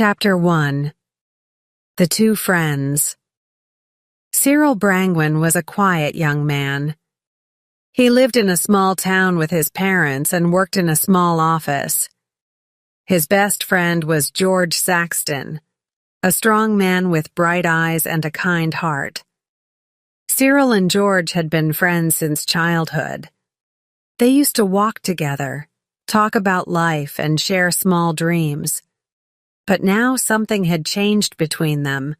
Chapter 1. The Two Friends. Cyril Brangwyn was a quiet young man. He lived in a small town with his parents and worked in a small office. His best friend was George Saxton, a strong man with bright eyes and a kind heart. Cyril and George had been friends since childhood. They used to walk together, talk about life, and share small dreams. But now something had changed between them.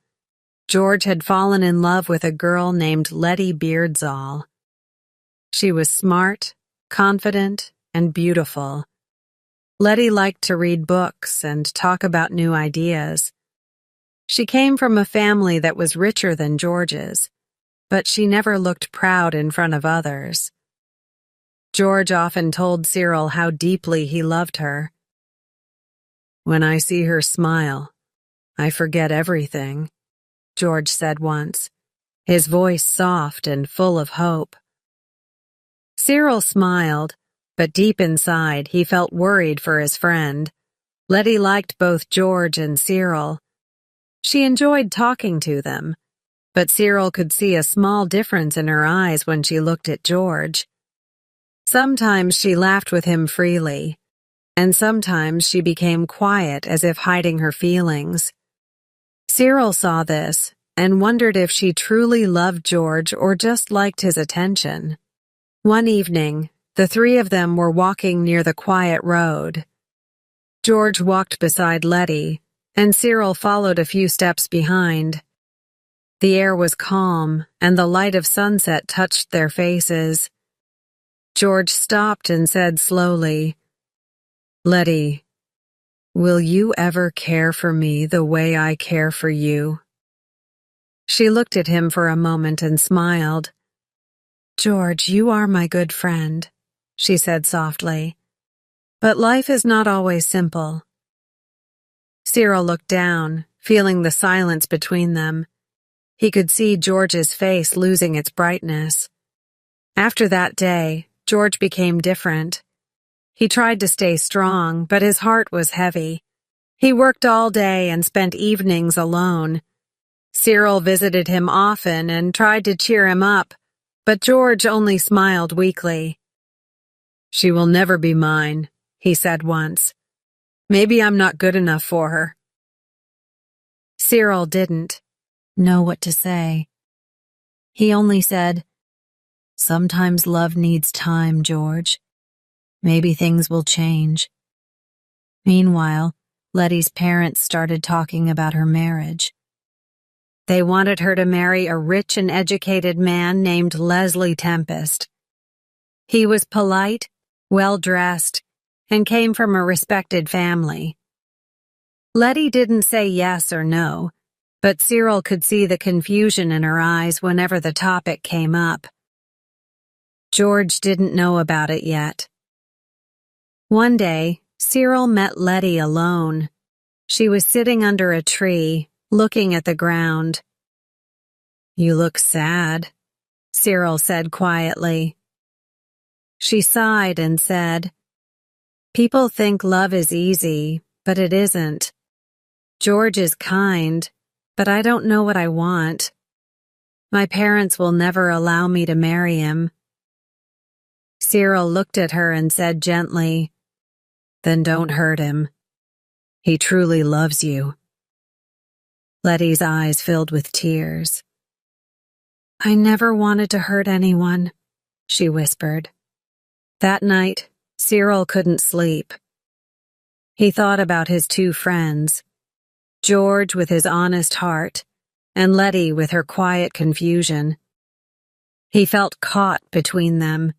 George had fallen in love with a girl named Letty Beardsall. She was smart, confident, and beautiful. Letty liked to read books and talk about new ideas. She came from a family that was richer than George's, but she never looked proud in front of others. George often told Cyril how deeply he loved her. "When I see her smile, I forget everything," George said once, his voice soft and full of hope. Cyril smiled, but deep inside he felt worried for his friend. Letty liked both George and Cyril. She enjoyed talking to them, but Cyril could see a small difference in her eyes when she looked at George. Sometimes she laughed with him freely, and sometimes she became quiet as if hiding her feelings. Cyril saw this and wondered if she truly loved George or just liked his attention. One evening, the three of them were walking near the quiet road. George walked beside Letty, and Cyril followed a few steps behind. The air was calm, and the light of sunset touched their faces. George stopped and said slowly, "Letty, will you ever care for me the way I care for you?" She looked at him for a moment and smiled. "George, you are my good friend," she said softly. "But life is not always simple." Cyril looked down, feeling the silence between them. He could see George's face losing its brightness. After that day, George became different. He tried to stay strong, but his heart was heavy. He worked all day and spent evenings alone. Cyril visited him often and tried to cheer him up, but George only smiled weakly. "She will never be mine," he said once. "Maybe I'm not good enough for her." Cyril didn't know what to say. He only said, "Sometimes love needs time, George. Maybe things will change." Meanwhile, Letty's parents started talking about her marriage. They wanted her to marry a rich and educated man named Leslie Tempest. He was polite, well-dressed, and came from a respected family. Letty didn't say yes or no, but Cyril could see the confusion in her eyes whenever the topic came up. George didn't know about it yet. One day, Cyril met Letty alone. She was sitting under a tree, looking at the ground. "You look sad," Cyril said quietly. She sighed and said, "People think love is easy, but it isn't. George is kind, but I don't know what I want. My parents will never allow me to marry him." Cyril looked at her and said gently, "Then don't hurt him. He truly loves you." Letty's eyes filled with tears. "I never wanted to hurt anyone," she whispered. That night, Cyril couldn't sleep. He thought about his two friends, George with his honest heart, and Letty with her quiet confusion. He felt caught between them.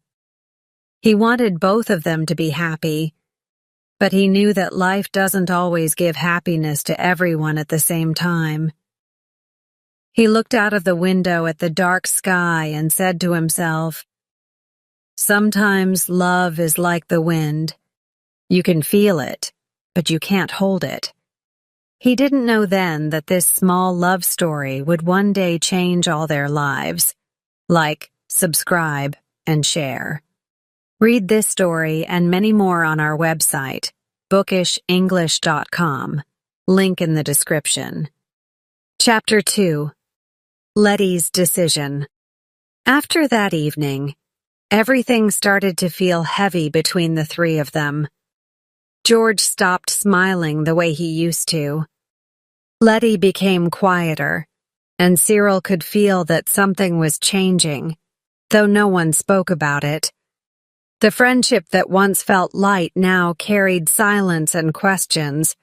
He wanted both of them to be happy, but he knew that life doesn't always give happiness to everyone at the same time. He looked out of the window at the dark sky and said to himself, "Sometimes love is like the wind. You can feel it, but you can't hold it." He didn't know then that this small love story would one day change all their lives. Like, subscribe, and share. Read this story and many more on our website, bookishenglish.com. Link in the description. Chapter 2. Letty's Decision. After that evening, everything started to feel heavy between the three of them. George stopped smiling the way he used to. Letty became quieter, and Cyril could feel that something was changing, though no one spoke about it. The friendship that once felt light now carried silence and questions.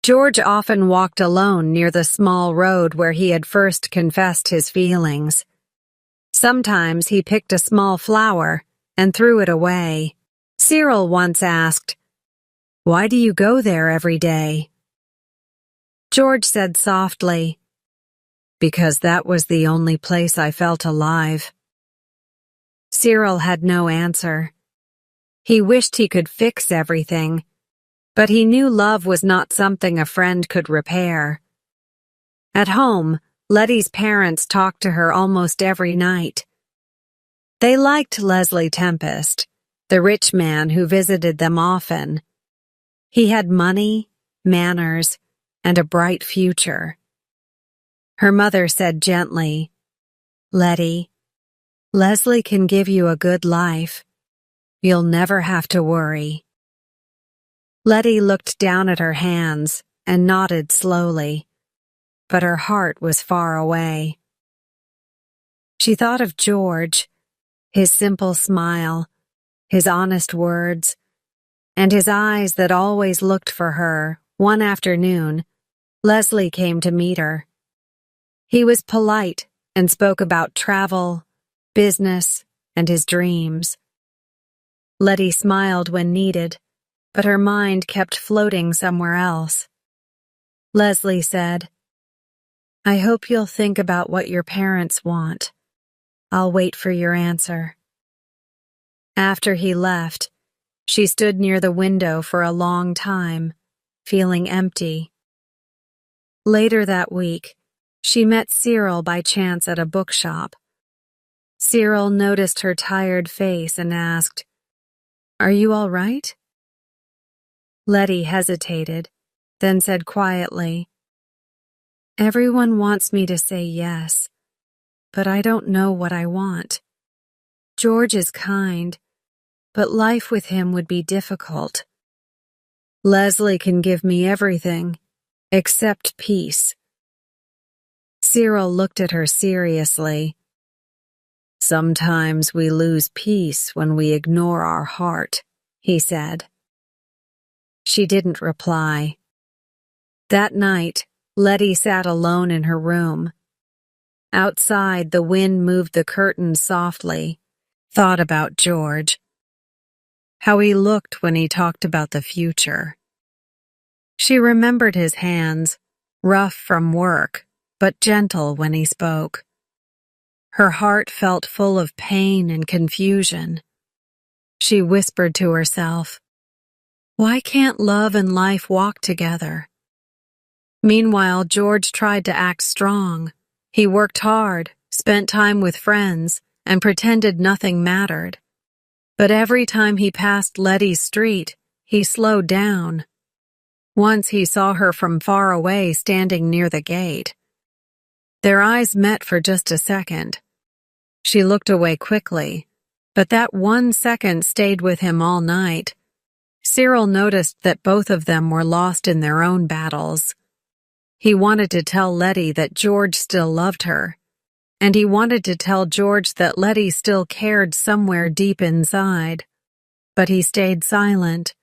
George often walked alone near the small road where he had first confessed his feelings. Sometimes he picked a small flower and threw it away. Cyril once asked, "Why do you go there every day?" George said softly, "Because that was the only place I felt alive." Cyril had no answer. He wished he could fix everything, but he knew love was not something a friend could repair. At home, Letty's parents talked to her almost every night. They liked Leslie Tempest, the rich man who visited them often. He had money, manners, and a bright future. Her mother said gently, "Letty, Leslie can give you a good life. You'll never have to worry." Letty looked down at her hands and nodded slowly, but her heart was far away. She thought of George, his simple smile, his honest words, and his eyes that always looked for her. One afternoon, Leslie came to meet her. He was polite and spoke about travel, business, and his dreams. Letty smiled when needed, but her mind kept floating somewhere else. Leslie said, "I hope you'll think about what your parents want. I'll wait for your answer." After he left, she stood near the window for a long time, feeling empty. Later that week, she met Cyril by chance at a bookshop. Cyril noticed her tired face and asked, "Are you all right?" Letty hesitated, then said quietly, "Everyone wants me to say yes, but I don't know what I want. George is kind, but life with him would be difficult. Leslie can give me everything, except peace." Cyril looked at her seriously. "Sometimes we lose peace when we ignore our heart," he said. She didn't reply. That night, Letty sat alone in her room. Outside, the wind moved the curtains softly, thought about George. How he looked when he talked about the future. She remembered his hands, rough from work, but gentle when he spoke. Her heart felt full of pain and confusion. She whispered to herself, "Why can't love and life walk together?" Meanwhile, George tried to act strong. He worked hard, spent time with friends, and pretended nothing mattered. But every time he passed Letty's street, he slowed down. Once he saw her from far away standing near the gate. Their eyes met for just a second. She looked away quickly, but that 1 second stayed with him all night. Cyril noticed that both of them were lost in their own battles. He wanted to tell Letty that George still loved her, and he wanted to tell George that Letty still cared somewhere deep inside. But he stayed silent.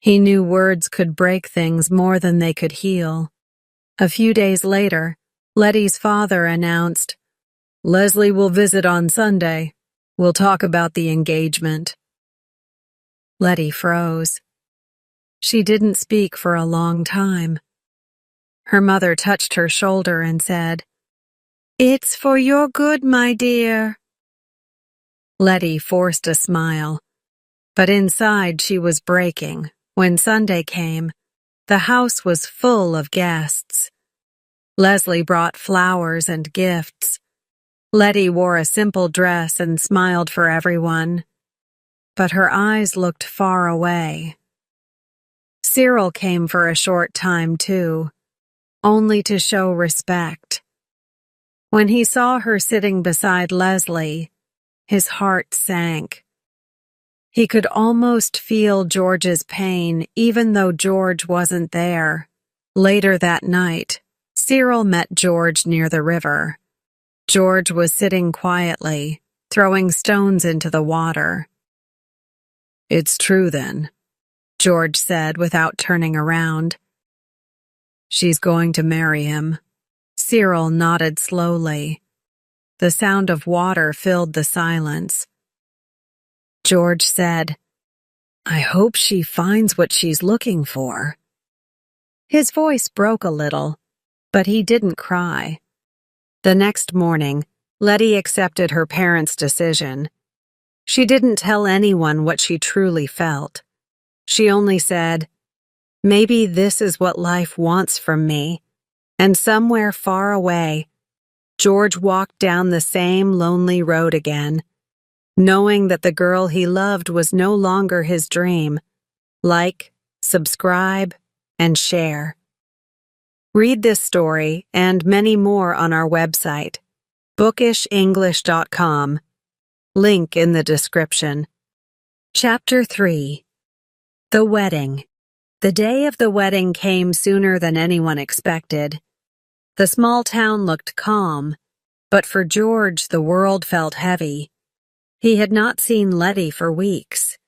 He knew words could break things more than they could heal. A few days later, Letty's father announced, "Leslie will visit on Sunday. We'll talk about the engagement." Letty froze. She didn't speak for a long time. Her mother touched her shoulder and said, "It's for your good, my dear." Letty forced a smile, but inside she was breaking. When Sunday came, the house was full of guests. Leslie brought flowers and gifts. Letty wore a simple dress and smiled for everyone, but her eyes looked far away. Cyril came for a short time, too. only to show respect. When he saw her sitting beside Leslie, his heart sank. He could almost feel George's pain, even though George wasn't there. Later that night, Cyril met George near the river. George was sitting quietly, throwing stones into the water. "It's true then," George said without turning around. "She's going to marry him." Cyril nodded slowly. The sound of water filled the silence. George said, "I hope she finds what she's looking for." His voice broke a little, but he didn't cry. The next morning, Letty accepted her parents' decision. She didn't tell anyone what she truly felt. She only said, "Maybe this is what life wants from me." And somewhere far away, George walked down the same lonely road again, knowing that the girl he loved was no longer his dream. Like, subscribe, and share. Read this story and many more on our website, bookishenglish.com. Link in the description. Chapter 3. The Wedding. The day of the wedding came sooner than anyone expected. The small town looked calm, but for George the world felt heavy. He had not seen Letty for weeks.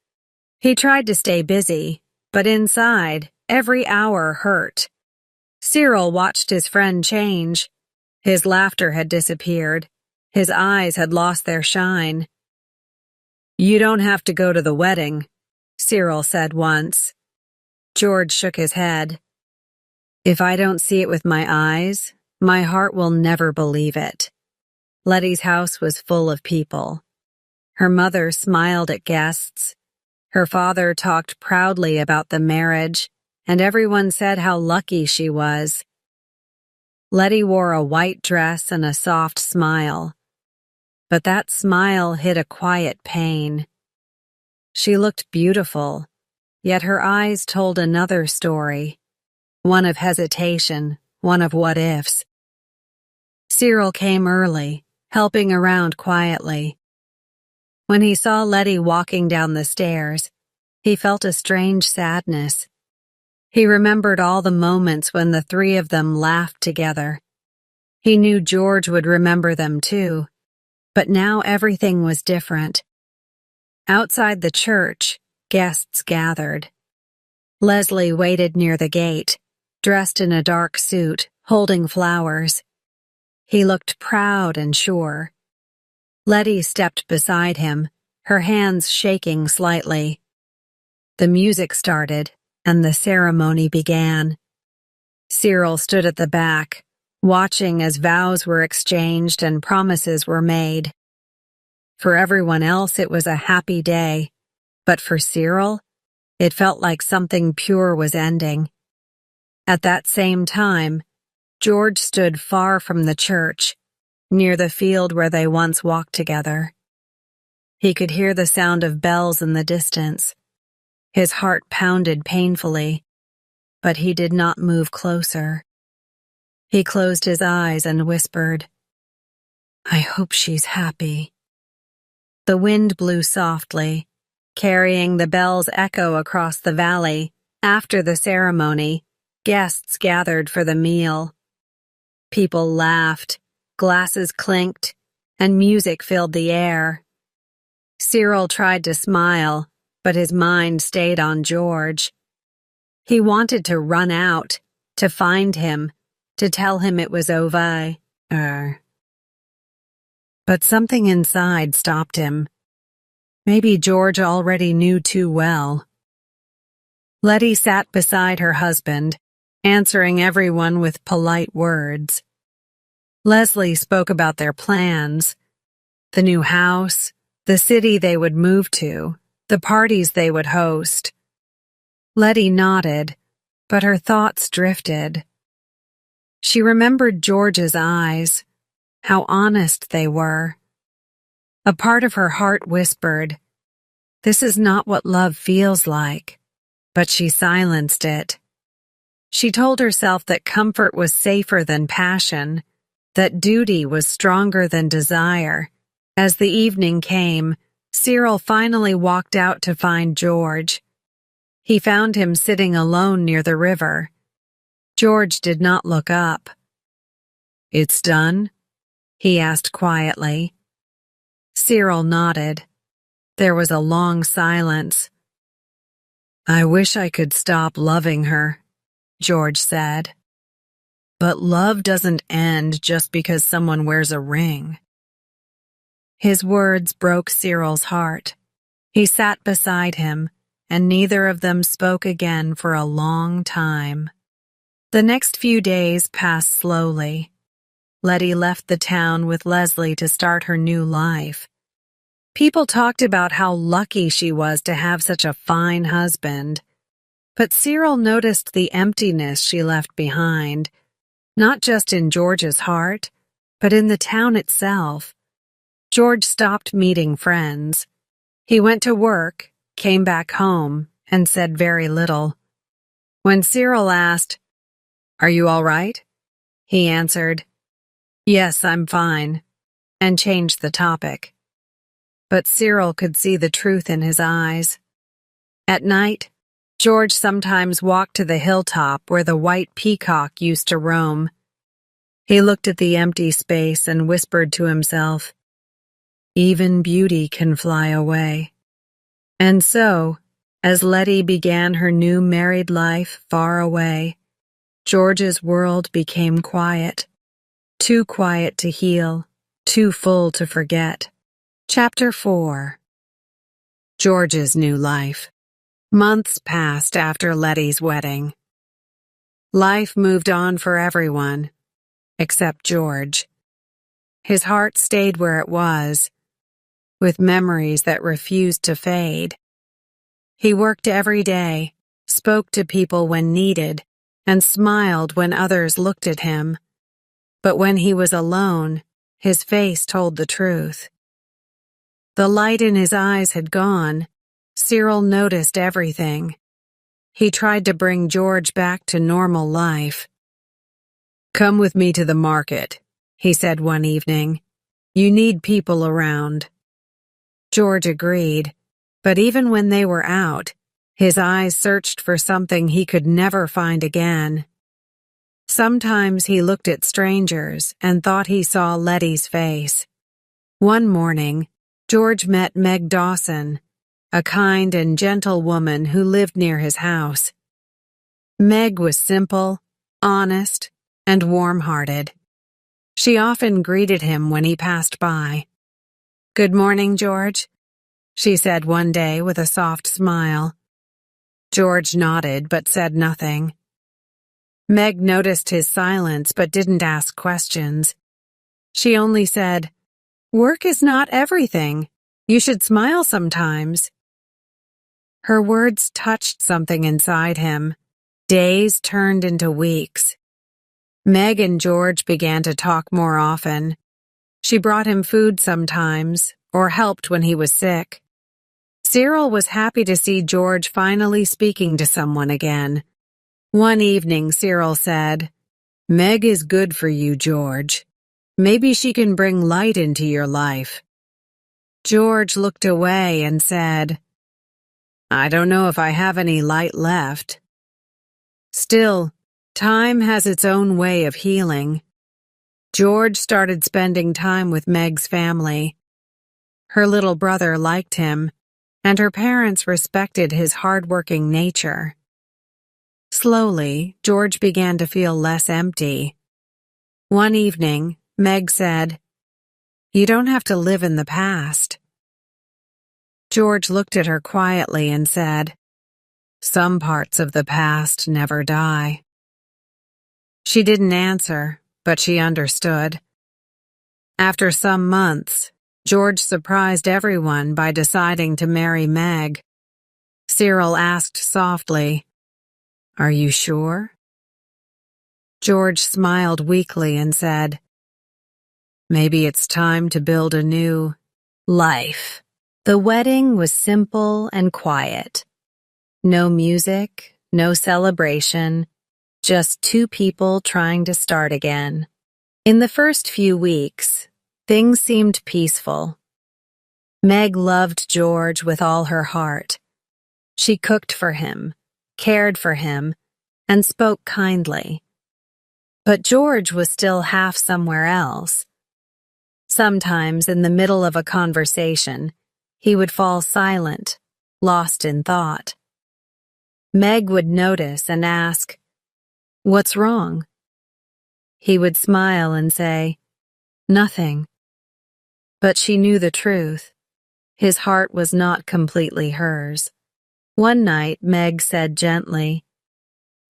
He tried to stay busy, but inside, every hour hurt. Cyril watched his friend change. His laughter had disappeared. His eyes had lost their shine. "You don't have to go to the wedding," Cyril said once. George shook his head. "If I don't see it with my eyes, my heart will never believe it." Letty's house was full of people. Her mother smiled at guests. Her father talked proudly about the marriage, and everyone said how lucky she was. Letty wore a white dress and a soft smile, but that smile hid a quiet pain. She looked beautiful, yet her eyes told another story, one of hesitation, one of what-ifs. Cyril came early, helping around quietly. When he saw Letty walking down the stairs, he felt a strange sadness. He remembered all the moments when the three of them laughed together. He knew George would remember them too, but now everything was different. Outside the church, guests gathered. Leslie waited near the gate, dressed in a dark suit, holding flowers. He looked proud and sure. Letty stepped beside him, her hands shaking slightly. The music started, and the ceremony began. Cyril stood at the back, watching as vows were exchanged and promises were made. For everyone else, it was a happy day, but for Cyril, it felt like something pure was ending. At that same time, George stood far from the church, near the field where they once walked together. He could hear the sound of bells in the distance. His heart pounded painfully, but he did not move closer. He closed his eyes and whispered, "I hope she's happy." The wind blew softly, carrying the bells' echo across the valley. After the ceremony, guests gathered for the meal. People laughed, glasses clinked, and music filled the air. Cyril tried to smile, but his mind stayed on George. He wanted to run out, to find him, to tell him it was over. But something inside stopped him. Maybe George already knew too well. Letty sat beside her husband, answering everyone with polite words. Leslie spoke about their plans, the new house, the city they would move to, the parties they would host. Letty nodded, but her thoughts drifted. She remembered George's eyes, how honest they were. A part of her heart whispered, "This is not what love feels like," but she silenced it. She told herself that comfort was safer than passion, that duty was stronger than desire. As the evening came, Cyril finally walked out to find George. He found him sitting alone near the river. George did not look up. "It's done?" he asked quietly. Cyril nodded. There was a long silence. "I wish I could stop loving her," George said. "But love doesn't end just because someone wears a ring." His words broke Cyril's heart. He sat beside him, and neither of them spoke again for a long time. The next few days passed slowly. Letty left the town with Leslie to start her new life. People talked about how lucky she was to have such a fine husband. But Cyril noticed the emptiness she left behind, not just in George's heart, but in the town itself. George stopped meeting friends. He went to work, came back home, and said very little. When Cyril asked, "Are you all right?" he answered, "Yes, I'm fine," and changed the topic. But Cyril could see the truth in his eyes. At night, George sometimes walked to the hilltop where the white peacock used to roam. He looked at the empty space and whispered to himself, "Even beauty can fly away." And so, as Letty began her new married life far away, George's world became quiet. Too quiet to heal, too full to forget. Chapter 4. George's New Life. Months passed after Letty's wedding. Life moved on for everyone, except George. His heart stayed where it was, with memories that refused to fade. He worked every day, spoke to people when needed, and smiled when others looked at him. But when he was alone, his face told the truth. The light in his eyes had gone. Cyril noticed everything. He tried to bring George back to normal life. "Come with me to the market," he said one evening. "You need people around." George agreed, but even when they were out, his eyes searched for something he could never find again. Sometimes he looked at strangers and thought he saw Letty's face. One morning, George met Meg Dawson, a kind and gentle woman who lived near his house. Meg was simple, honest, and warm-hearted. She often greeted him when he passed by. "Good morning, George," she said one day with a soft smile. George nodded but said nothing. Meg noticed his silence but didn't ask questions. She only said, "Work is not everything. You should smile sometimes." Her words touched something inside him. Days turned into weeks. Meg and George began to talk more often. She brought him food sometimes, or helped when he was sick. Cyril was happy to see George finally speaking to someone again. One evening, Cyril said, "Meg is good for you, George. Maybe she can bring light into your life." George looked away and said, "I don't know if I have any light left." Still, time has its own way of healing. George started spending time with Meg's family. Her little brother liked him, and her parents respected his hard-working nature. Slowly, George began to feel less empty. One evening, Meg said, "You don't have to live in the past." George looked at her quietly and said, "Some parts of the past never die." She didn't answer, but she understood. After some months, George surprised everyone by deciding to marry Meg. Cyril asked softly, "Are you sure?" George smiled weakly and said, "Maybe it's time to build a new life." The wedding was simple and quiet. No music, no celebration, just two people trying to start again. In the first few weeks, things seemed peaceful. Meg loved George with all her heart. She cooked for him, cared for him, and spoke kindly. But George was still half somewhere else. Sometimes, in the middle of a conversation, he would fall silent, lost in thought. Meg would notice and ask, "What's wrong?" He would smile and say, "Nothing." But she knew the truth. His heart was not completely hers. One night, Meg said gently,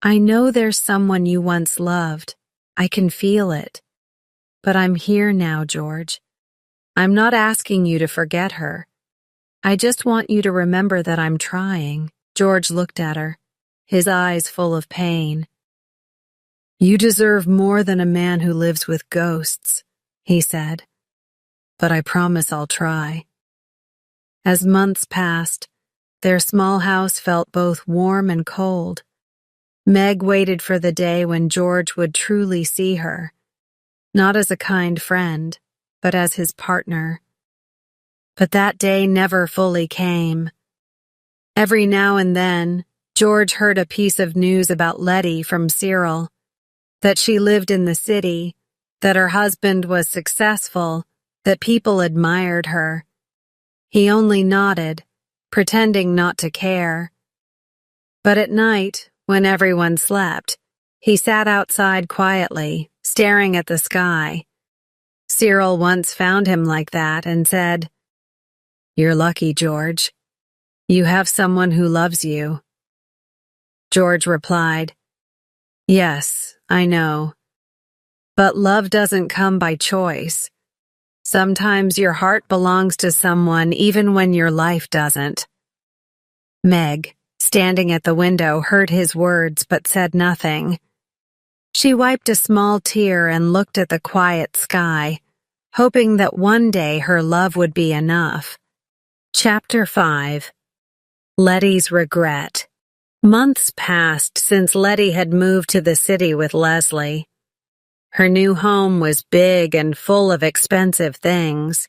"I know there's someone you once loved. I can feel it. But I'm here now, George. I'm not asking you to forget her. I just want you to remember that I'm trying." George looked at her, his eyes full of pain. "You deserve more than a man who lives with ghosts," he said. "But I promise I'll try." As months passed, their small house felt both warm and cold. Meg waited for the day when George would truly see her, not as a kind friend, but as his partner. But that day never fully came. Every now and then, George heard a piece of news about Letty from Cyril, that she lived in the city, that her husband was successful, that people admired her. He only nodded, pretending not to care. But at night, when everyone slept, he sat outside quietly, staring at the sky. Cyril once found him like that and said, "You're lucky, George. You have someone who loves you." George replied, "Yes, I know. But love doesn't come by choice. Sometimes your heart belongs to someone even when your life doesn't." Meg, standing at the window, heard his words but said nothing. She wiped a small tear and looked at the quiet sky, hoping that one day her love would be enough. Chapter 5. Letty's Regret. Months passed since Letty had moved to the city with Leslie. Her new home was big and full of expensive things.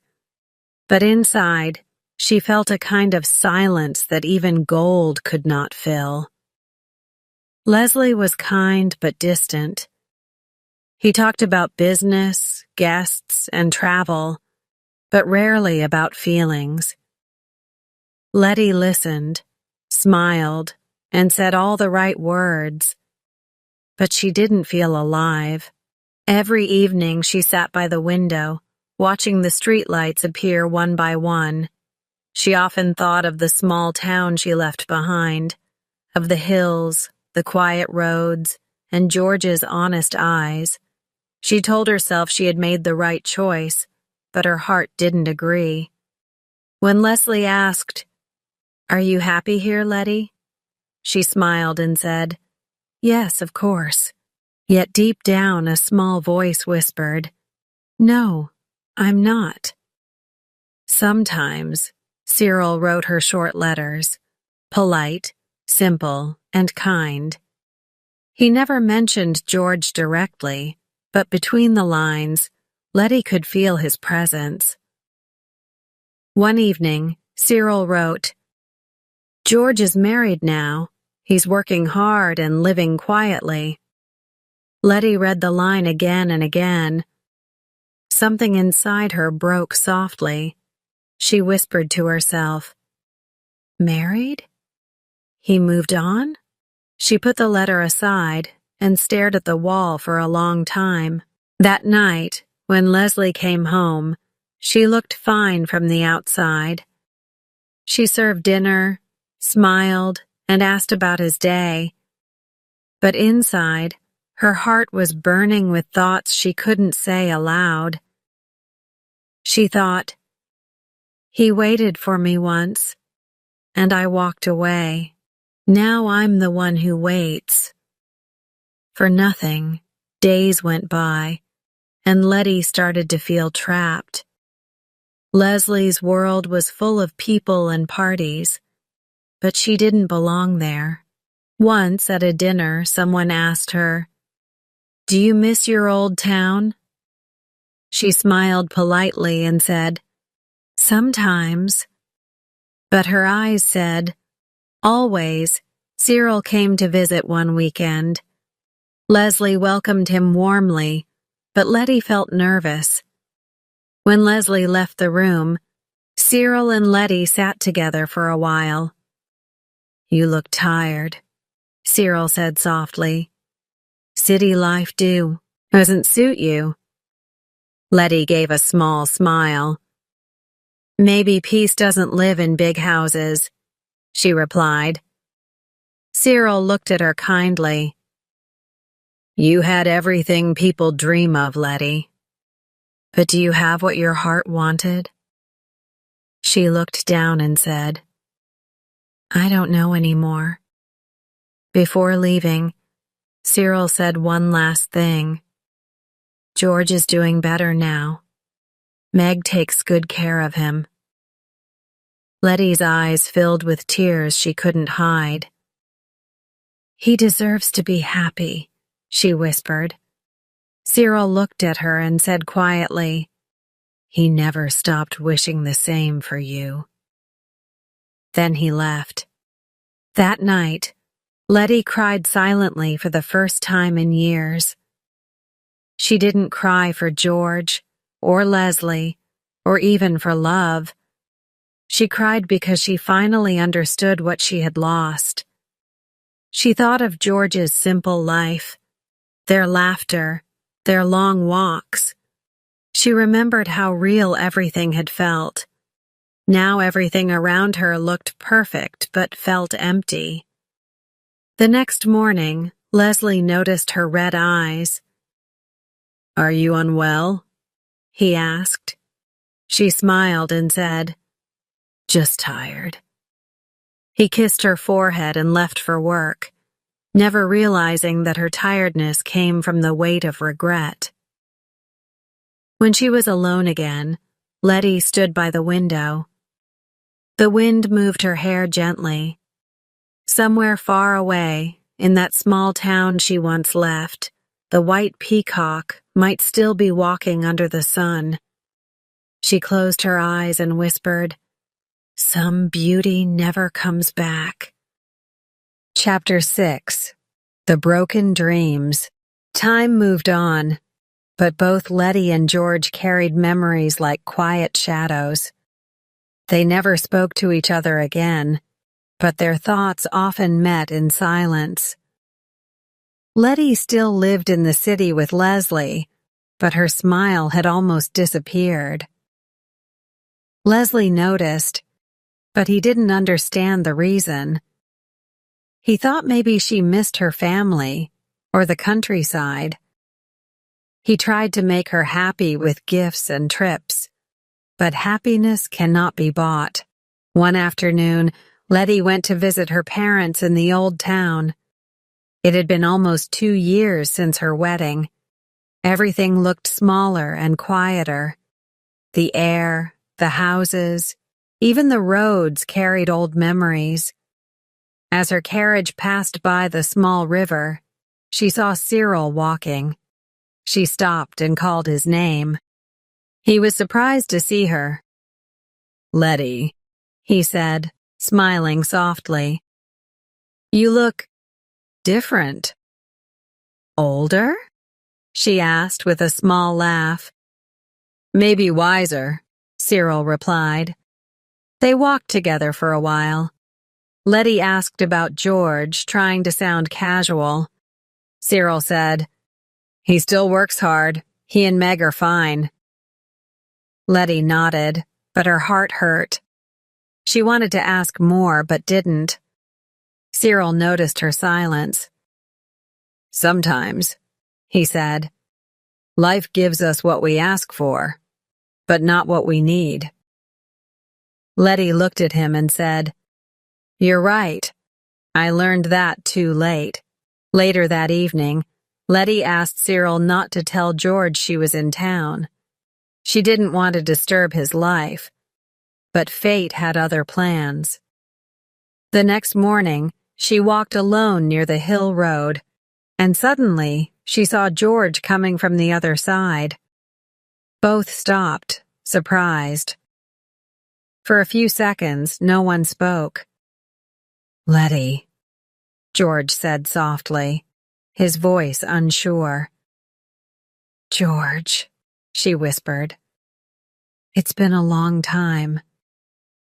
But inside, she felt a kind of silence that even gold could not fill. Leslie was kind but distant. He talked about business, guests, and travel, but rarely about feelings. Letty listened, smiled, and said all the right words, but she didn't feel alive. Every evening she sat by the window, watching the streetlights appear one by one. She often thought of the small town she left behind, of the hills, the quiet roads, and George's honest eyes. She told herself she had made the right choice, but her heart didn't agree. When Leslie asked, "Are you happy here, Letty?" she smiled and said, "Yes, of course." Yet deep down a small voice whispered, "No, I'm not." Sometimes Cyril wrote her short letters, polite, simple, and kind. He never mentioned George directly, but between the lines, Letty could feel his presence. One evening, Cyril wrote, "George is married now. He's working hard and living quietly." Letty read the line again and again. Something inside her broke softly. She whispered to herself, "Married? He moved on?" She put the letter aside and stared at the wall for a long time. That night, when Leslie came home, she looked fine from the outside. She served dinner, smiled, and asked about his day. But inside, her heart was burning with thoughts she couldn't say aloud. She thought, "He waited for me once, and I walked away. Now I'm the one who waits." For nothing, days went by, and Letty started to feel trapped. Leslie's world was full of people and parties, but she didn't belong there. Once at a dinner, someone asked her, "Do you miss your old town?" She smiled politely and said, "Sometimes." But her eyes said, "Always." Cyril came to visit one weekend. Leslie welcomed him warmly, but Letty felt nervous. When Leslie left the room, Cyril and Letty sat together for a while. "You look tired," Cyril said softly. "City life doesn't suit you." Letty gave a small smile. "Maybe peace doesn't live in big houses," she replied. Cyril looked at her kindly. "You had everything people dream of, Letty. But do you have what your heart wanted?" She looked down and said, "I don't know anymore." Before leaving, Cyril said one last thing. "George is doing better now. Meg takes good care of him." Letty's eyes filled with tears she couldn't hide. "He deserves to be happy," she whispered. Cyril looked at her and said quietly, "He never stopped wishing the same for you." Then he left. That night, Letty cried silently for the first time in years. She didn't cry for George, or Leslie, or even for love. She cried because she finally understood what she had lost. She thought of George's simple life, their laughter, their long walks. She remembered how real everything had felt. Now everything around her looked perfect but felt empty. The next morning, Leslie noticed her red eyes. "Are you unwell?" he asked. She smiled and said, "Just tired." He kissed her forehead and left for work, never realizing that her tiredness came from the weight of regret. When she was alone again, Letty stood by the window. The wind moved her hair gently. Somewhere far away, in that small town she once left, the white peacock might still be walking under the sun. She closed her eyes and whispered, "Some beauty never comes back." Chapter 6. The Broken Dreams. Time moved on, but both Letty and George carried memories like quiet shadows. They never spoke to each other again, but their thoughts often met in silence. Letty still lived in the city with Leslie, but her smile had almost disappeared. Leslie noticed, but he didn't understand the reason. He thought maybe she missed her family or the countryside. He tried to make her happy with gifts and trips, but happiness cannot be bought. One afternoon, Letty went to visit her parents in the old town. It had been almost 2 years since her wedding. Everything looked smaller and quieter. The air, the houses, even the roads carried old memories. As her carriage passed by the small river, she saw Cyril walking. She stopped and called his name. He was surprised to see her. "Letty," he said, smiling softly. "You look different." "Older?" she asked with a small laugh. "Maybe wiser," Cyril replied. They walked together for a while. Letty asked about George, trying to sound casual. Cyril said, "He still works hard. He and Meg are fine." Letty nodded, but her heart hurt. She wanted to ask more, but didn't. Cyril noticed her silence. "Sometimes," he said, "life gives us what we ask for, but not what we need." Letty looked at him and said, "You're right. I learned that too late." Later that evening, Letty asked Cyril not to tell George she was in town. She didn't want to disturb his life, but fate had other plans. The next morning, she walked alone near the hill road, and suddenly she saw George coming from the other side. Both stopped, surprised. For a few seconds, no one spoke. "Letty," George said softly, his voice unsure. "George," she whispered. "It's been a long time."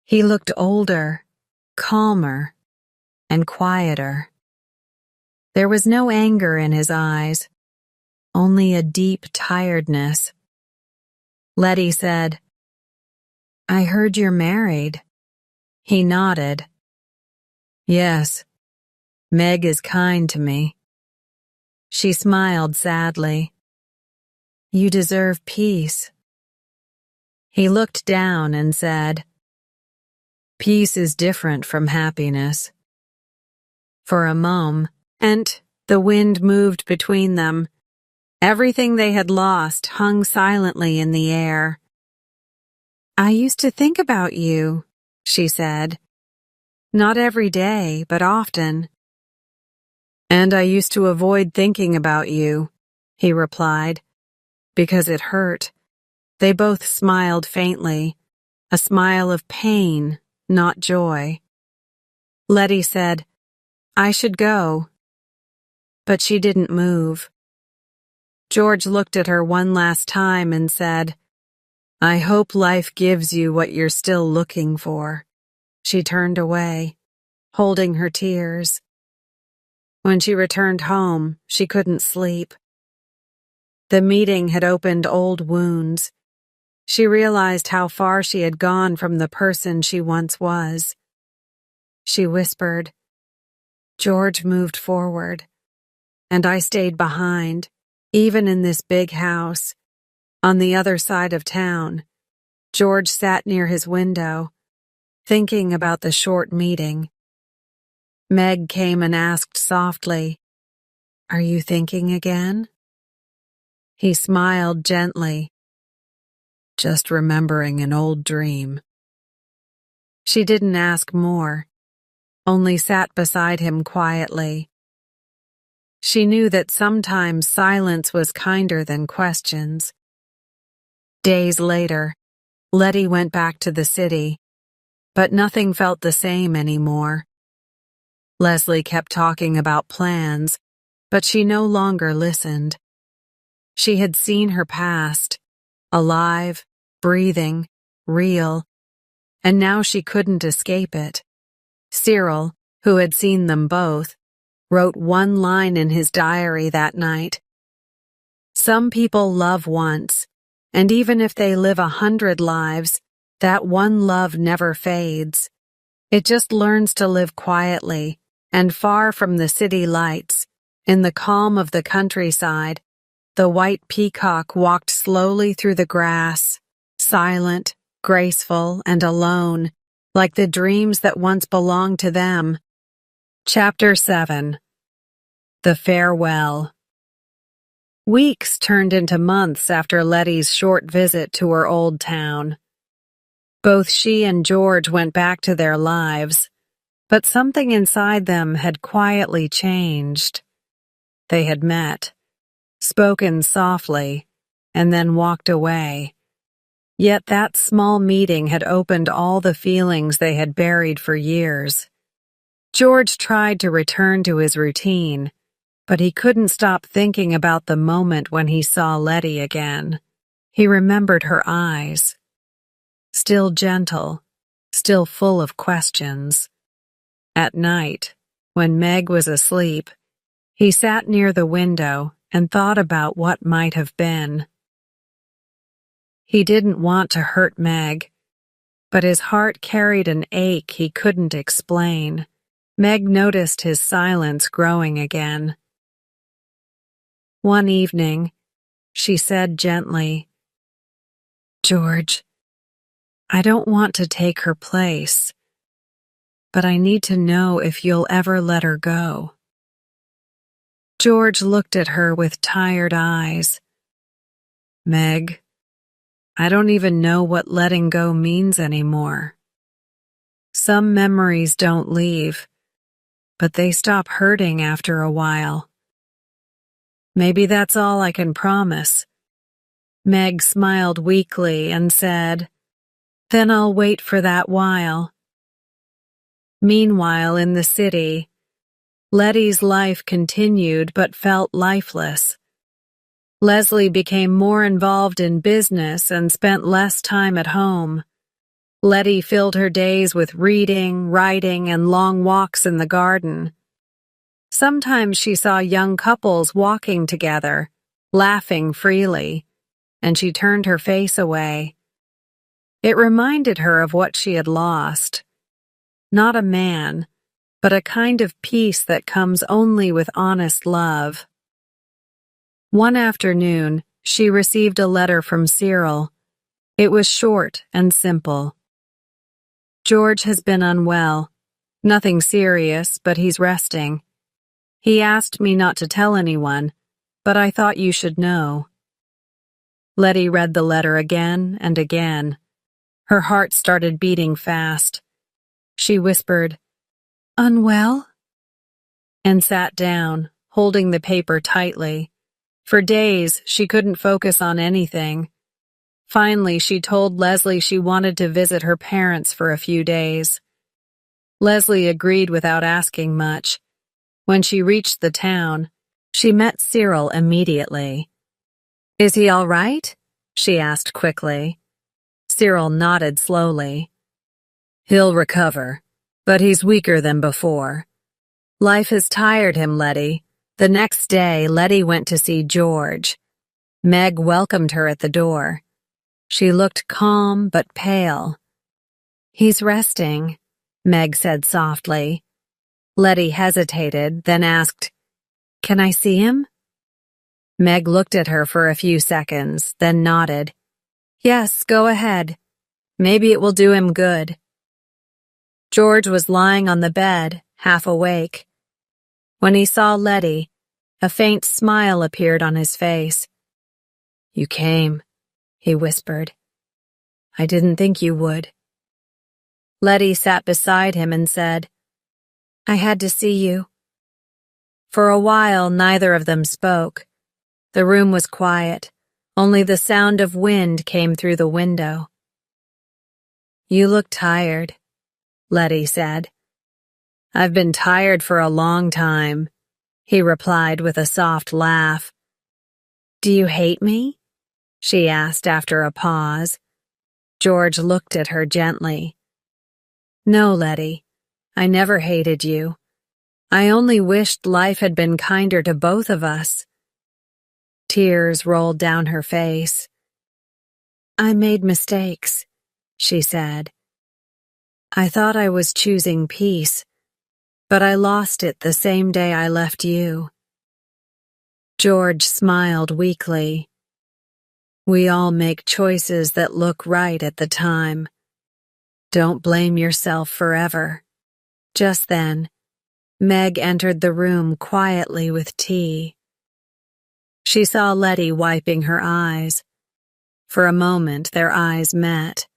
He looked older, calmer, and quieter. There was no anger in his eyes, only a deep tiredness. Letty said, "I heard you're married." He nodded. "Yes, Meg is kind to me." She smiled sadly. "You deserve peace." He looked down and said, "Peace is different from happiness." For a moment, the wind moved between them. Everything they had lost hung silently in the air. "I used to think about you," she said. "Not every day, but often." "And I used to avoid thinking about you," he replied, "because it hurt." They both smiled faintly, a smile of pain, not joy. Letty said, "I should go." But she didn't move. George looked at her one last time and said, "I hope life gives you what you're still looking for." She turned away, holding her tears. When she returned home, she couldn't sleep. The meeting had opened old wounds. She realized how far she had gone from the person she once was. She whispered. George moved forward, and I stayed behind, even in this big house. On the other side of town, George sat near his window, thinking about the short meeting. Meg came and asked softly, "Are you thinking again?" He smiled gently, "Just remembering an old dream." She didn't ask more, only sat beside him quietly. She knew that sometimes silence was kinder than questions. Days later, Letty went back to the city, but nothing felt the same anymore. Leslie kept talking about plans, but she no longer listened. She had seen her past, alive, breathing, real, and now she couldn't escape it. Cyril, who had seen them both, wrote one line in his diary that night. "Some people love once, and even if they live 100 lives, that one love never fades. It just learns to live quietly and far from the city lights. In the calm of the countryside, the white peacock walked slowly through the grass, silent, graceful, and alone, like the dreams that once belonged to them." Chapter 7. The Farewell. Weeks turned into months after Letty's short visit to her old town. Both she and George went back to their lives, but something inside them had quietly changed. They had met, spoken softly, and then walked away. Yet that small meeting had opened all the feelings they had buried for years. George tried to return to his routine, but he couldn't stop thinking about the moment when he saw Letty again. He remembered her eyes, still gentle, still full of questions. At night, when Meg was asleep, he sat near the window and thought about what might have been. He didn't want to hurt Meg, but his heart carried an ache he couldn't explain. Meg noticed his silence growing again. One evening, she said gently, "George, I don't want to take her place, but I need to know if you'll ever let her go." George looked at her with tired eyes. "Meg, I don't even know what letting go means anymore. Some memories don't leave, but they stop hurting after a while. Maybe that's all I can promise. Meg smiled weakly and said, "Then I'll wait for that while." Meanwhile, in the city, Letty's life continued but felt lifeless. Leslie became more involved in business and spent less time at home. Letty filled her days with reading, writing, and long walks in the garden. Sometimes she saw young couples walking together, laughing freely, and she turned her face away. It reminded her of what she had lost. Not a man, but a kind of peace that comes only with honest love. One afternoon, she received a letter from Cyril. It was short and simple. "George has been unwell. Nothing serious, but he's resting. He asked me not to tell anyone, but I thought you should know." Letty read the letter again and again. Her heart started beating fast. She whispered, "Unwell?" and sat down, holding the paper tightly. For days, she couldn't focus on anything. Finally, she told Leslie she wanted to visit her parents for a few days. Leslie agreed without asking much. When she reached the town, she met Cyril immediately. "Is he all right?" she asked quickly. Cyril nodded slowly. "He'll recover, but he's weaker than before. Life has tired him, Letty." The next day, Letty went to see George. Meg welcomed her at the door. She looked calm but pale. "He's resting," Meg said softly. Letty hesitated, then asked, "Can I see him?" Meg looked at her for a few seconds, then nodded. "Yes, go ahead. Maybe it will do him good." George was lying on the bed, half awake. When he saw Letty, a faint smile appeared on his face. "You came," he whispered. "I didn't think you would." Letty sat beside him and said, "I had to see you." For a while, neither of them spoke. The room was quiet. Only the sound of wind came through the window. "You look tired," Letty said. "I've been tired for a long time," he replied with a soft laugh. "Do you hate me?" she asked after a pause. George looked at her gently. "No, Letty, I never hated you. I only wished life had been kinder to both of us." Tears rolled down her face. "I made mistakes," she said. "I thought I was choosing peace, but I lost it the same day I left you." George smiled weakly. "We all make choices that look right at the time. Don't blame yourself forever." Just then, Meg entered the room quietly with tea. She saw Letty wiping her eyes. For a moment, their eyes met.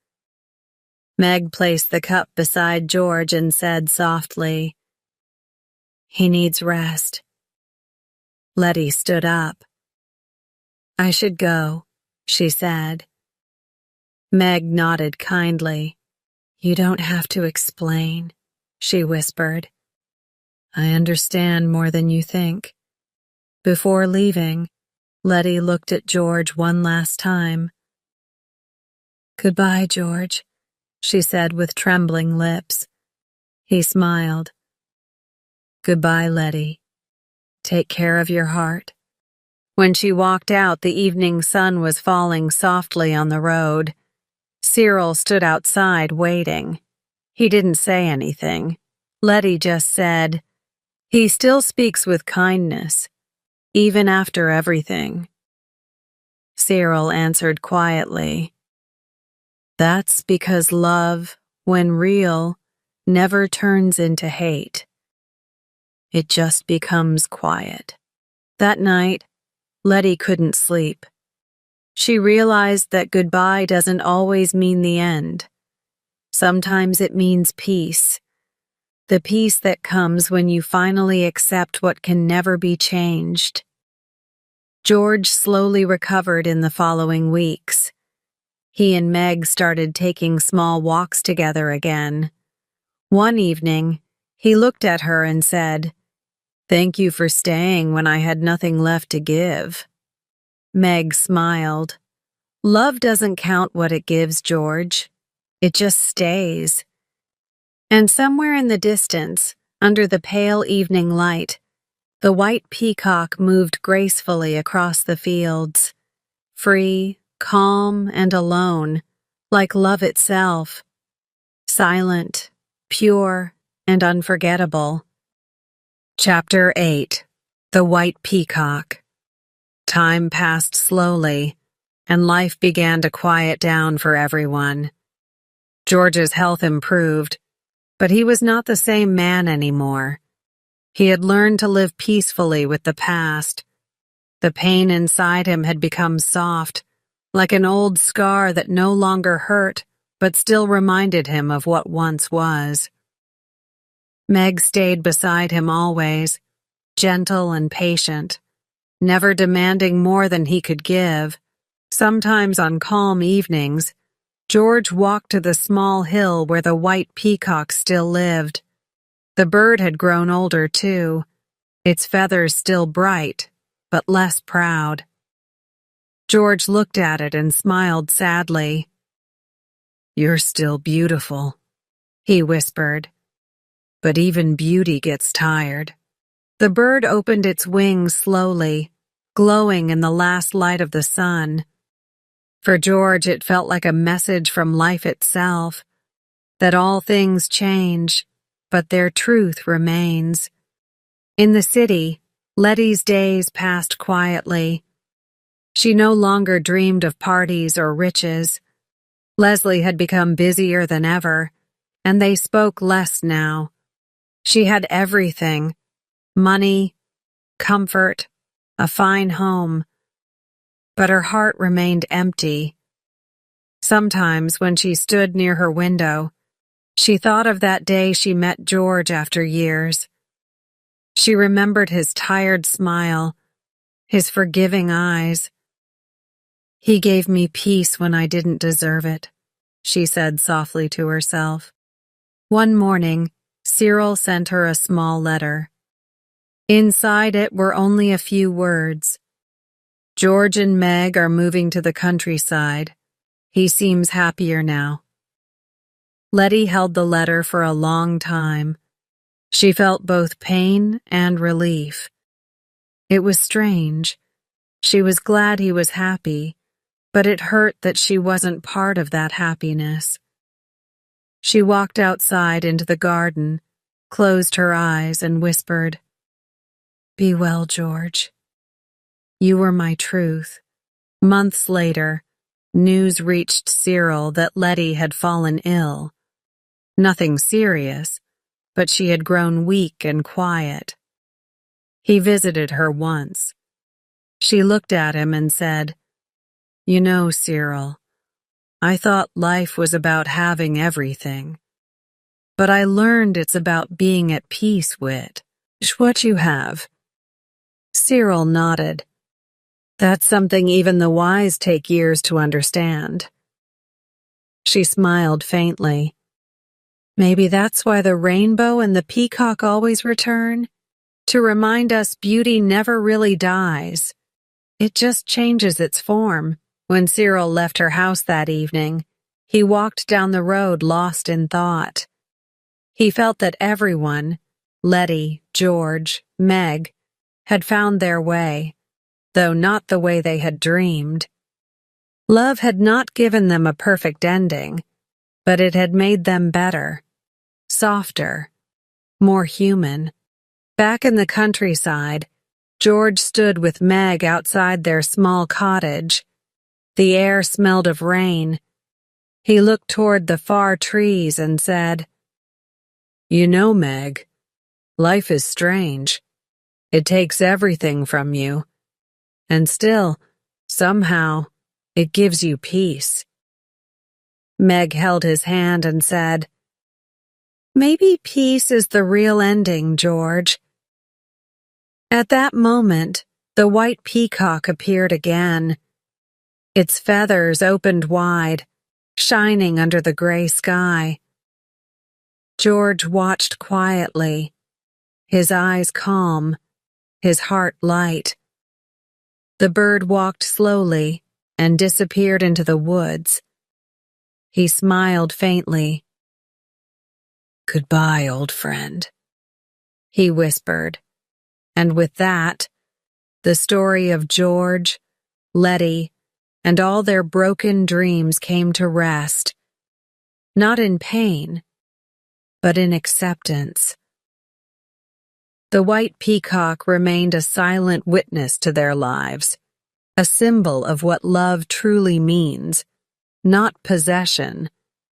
Meg placed the cup beside George and said softly, "He needs rest." Letty stood up. "I should go," she said. Meg nodded kindly. "You don't have to explain," she whispered. "I understand more than you think." Before leaving, Letty looked at George one last time. "Goodbye, George," she said with trembling lips. He smiled. "Goodbye, Letty. Take care of your heart." When she walked out, the evening sun was falling softly on the road. Cyril stood outside waiting. He didn't say anything. Letty just said, "He still speaks with kindness, even after everything." Cyril answered quietly, "That's because love, when real, never turns into hate. It just becomes quiet." That night, Letty couldn't sleep. She realized that goodbye doesn't always mean the end. Sometimes it means peace. the peace that comes when you finally accept what can never be changed. George slowly recovered in the following weeks. He and Meg started taking small walks together again. One evening, he looked at her and said, "Thank you for staying when I had nothing left to give." Meg smiled. "Love doesn't count what it gives, George. It just stays." And somewhere in the distance, under the pale evening light, the white peacock moved gracefully across the fields, free, calm, and alone, like love itself, silent, pure, and unforgettable. Chapter 8. The White Peacock. Time passed slowly, and life began to quiet down for everyone. George's health improved, but he was not the same man anymore. He had learned to live peacefully with the past. The pain inside him had become soft, like an old scar that no longer hurt, but still reminded him of what once was. Meg stayed beside him always, gentle and patient, never demanding more than he could give. Sometimes on calm evenings, George walked to the small hill where the white peacock still lived. The bird had grown older too, its feathers still bright, but less proud. George looked at it and smiled sadly. "You're still beautiful," he whispered. "But even beauty gets tired." The bird opened its wings slowly, glowing in the last light of the sun. For George, it felt like a message from life itself, that all things change, but their truth remains. In the city, Letty's days passed quietly. She no longer dreamed of parties or riches. Leslie had become busier than ever, and they spoke less now. She had everything: money, comfort, a fine home. But her heart remained empty. Sometimes when she stood near her window, she thought of that day she met George after years. She remembered his tired smile, his forgiving eyes. "He gave me peace when I didn't deserve it," she said softly to herself. One morning, Cyril sent her a small letter. Inside it were only a few words. "George and Meg are moving to the countryside. He seems happier now." Letty held the letter for a long time. She felt both pain and relief. It was strange. She was glad he was happy, but it hurt that she wasn't part of that happiness. She walked outside into the garden, closed her eyes, and whispered, "Be well, George. You were my truth." Months later, news reached Cyril that Letty had fallen ill. Nothing serious, but she had grown weak and quiet. He visited her once. She looked at him and said, "You know, Cyril, I thought life was about having everything. But I learned it's about being at peace with what you have." Cyril nodded. "That's something even the wise take years to understand." She smiled faintly. "Maybe that's why the rainbow and the peacock always return, to remind us beauty never really dies. It just changes its form." When Cyril left her house that evening, he walked down the road lost in thought. He felt that everyone, Letty, George, Meg, had found their way, though not the way they had dreamed. Love had not given them a perfect ending, but it had made them better, softer, more human. Back in the countryside, George stood with Meg outside their small cottage. The air smelled of rain. He looked toward the far trees and said, "You know, Meg, life is strange. It takes everything from you, and still, somehow, it gives you peace." Meg held his hand and said, Maybe peace is the real ending, George. At that moment, the white peacock appeared again. Its feathers opened wide, shining under the gray sky. George watched quietly, his eyes calm, his heart light. The bird walked slowly and disappeared into the woods. He smiled faintly. "Goodbye, old friend," he whispered, and with that, the story of George, Letty, and all their broken dreams came to rest, not in pain, but in acceptance. The white peacock remained a silent witness to their lives, a symbol of what love truly means, not possession,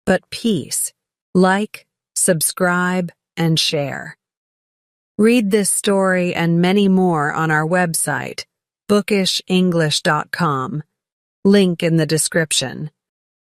but peace. Like, subscribe, and share. Read this story and many more on our website, bookishenglish.com. Link in the description.